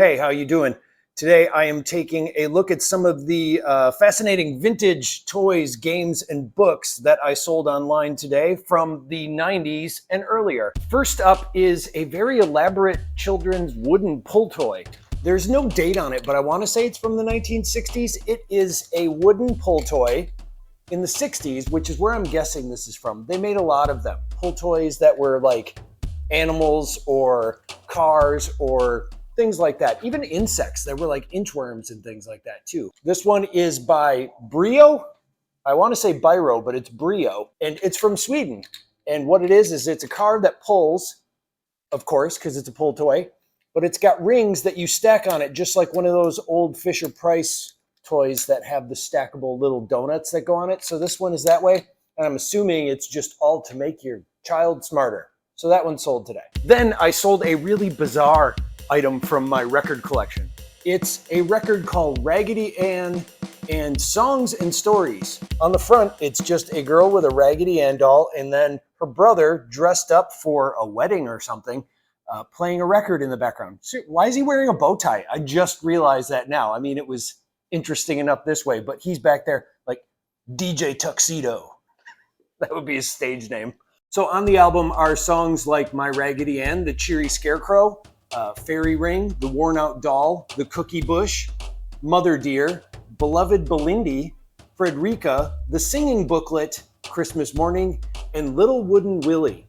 Hey, how you doing? Today I am taking a look at some of the fascinating vintage toys, games, and books that I sold online today from the 90s and earlier. First up is a very elaborate children's wooden pull toy. There's no date on it, but I want to say it's from the 1960s. It is a wooden pull toy in the 60s, which is where I'm guessing this is from. They made a lot of them. Pull toys that were like animals or cars or things like that. Even insects. There were like inchworms and things like that too. This one is by Brio. I want to say Biro, but it's Brio. And it's from Sweden. And what it is it's a car that pulls, of course, because it's a pull toy. But it's got rings that you stack on it, just like one of those old Fisher-Price toys that have the stackable little donuts that go on it. So this one is that way. And I'm assuming it's just all to make your child smarter. So that one sold today. Then I sold a really bizarre item from my record collection. It's a record called Raggedy Ann and Songs and Stories. On the front, it's just a girl with a Raggedy Ann doll and then her brother dressed up for a wedding or something, playing a record in the background. So why is he wearing a bow tie? I just realized that now. I mean, it was interesting enough this way, but he's back there like DJ Tuxedo. That would be his stage name. So on the album are songs like My Raggedy Ann, The Cheery Scarecrow, Fairy Ring, The Worn Out Doll, The Cookie Bush, Mother Dear, Beloved Belindy, Frederica, The Singing Booklet, Christmas Morning, and Little Wooden Willie.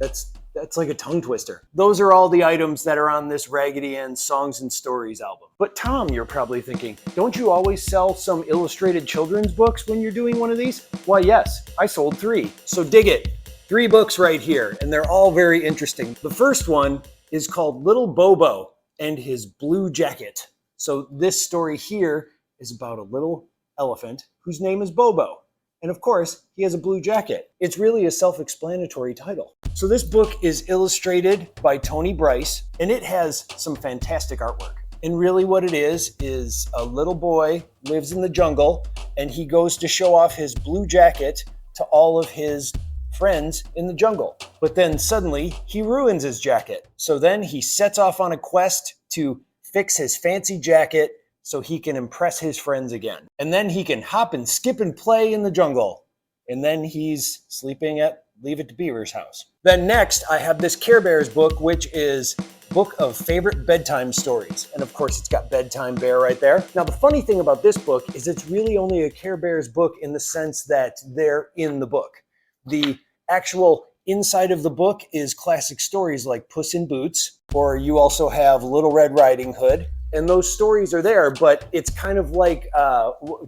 That's like a tongue twister. Those are all the items that are on this Raggedy Ann Songs and Stories album. But Tom, you're probably thinking, don't you always sell some illustrated children's books when you're doing one of these? Why, yes, I sold 3. So dig it. 3 books right here, and they're all very interesting. The first one is called Little Bobo and His Blue Jacket. So this story here is about a little elephant whose name is Bobo. And of course, he has a blue jacket. It's really a self-explanatory title. So this book is illustrated by Tony Bryce, and it has some fantastic artwork. And really what it is a little boy lives in the jungle, and he goes to show off his blue jacket to all of his friends in the jungle. But then suddenly he ruins his jacket. So then he sets off on a quest to fix his fancy jacket so he can impress his friends again. And then he can hop and skip and play in the jungle. And then he's sleeping at Leave It to Beaver's house. Then next, I have this Care Bears book, which is Book of Favorite Bedtime Stories. And of course, it's got Bedtime Bear right there. Now, the funny thing about this book is it's really only a Care Bears book in the sense that they're in the book. The actual inside of the book is classic stories like Puss in Boots, or you also have Little Red Riding Hood. And those stories are there, but it's kind of like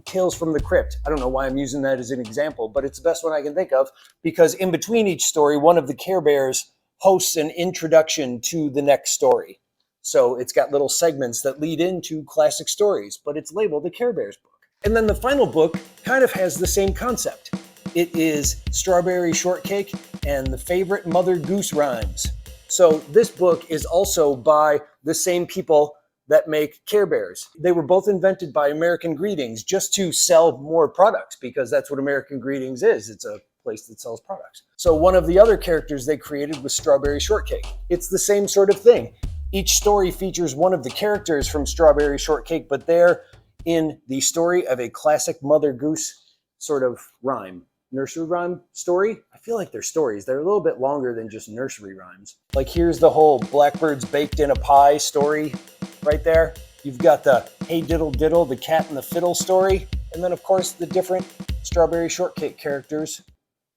Tales from the Crypt. I don't know why I'm using that as an example, but it's the best one I can think of because in between each story, one of the Care Bears hosts an introduction to the next story. So it's got little segments that lead into classic stories, but it's labeled the Care Bears book. And then the final book kind of has the same concept. It is Strawberry Shortcake and the Favorite Mother Goose Rhymes. So this book is also by the same people that make Care Bears. They were both invented by American Greetings just to sell more products because that's what American Greetings is. It's a place that sells products. So one of the other characters they created was Strawberry Shortcake. It's the same sort of thing. Each story features one of the characters from Strawberry Shortcake, but they're in the story of a classic Mother Goose sort of rhyme. Nursery rhyme story. I feel like they're stories. They're a little bit longer than just nursery rhymes. Like here's the whole Blackbirds Baked in a Pie story right there. You've got the Hey Diddle Diddle, the Cat and the Fiddle story. And then of course the different Strawberry Shortcake characters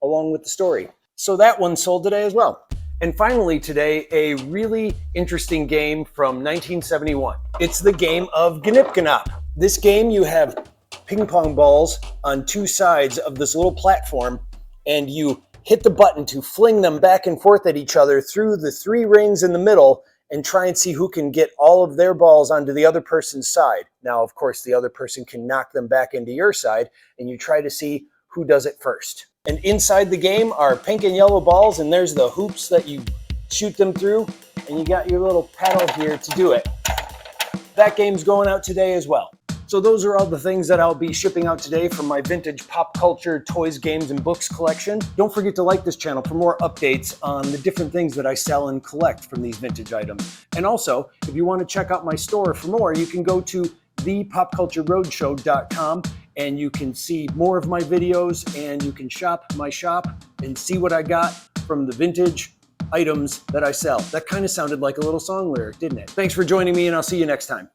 along with the story. So that one sold today as well. And finally today, a really interesting game from 1971. It's the game of Gnip Gnop. This game you have ping pong balls on 2 sides of this little platform, and you hit the button to fling them back and forth at each other through the 3 rings in the middle and try and see who can get all of their balls onto the other person's side. Now, of course, the other person can knock them back into your side, and you try to see who does it first. And inside the game are pink and yellow balls, and there's the hoops that you shoot them through, and you got your little paddle here to do it. That game's going out today as well. So those are all the things that I'll be shipping out today from my vintage pop culture toys, games, and books collection. Don't forget to like this channel for more updates on the different things that I sell and collect from these vintage items. And also, if you want to check out my store for more, you can go to thepopcultureroadshow.com and you can see more of my videos and you can shop my shop and see what I got from the vintage items that I sell. That kind of sounded like a little song lyric, didn't it? Thanks for joining me, and I'll see you next time.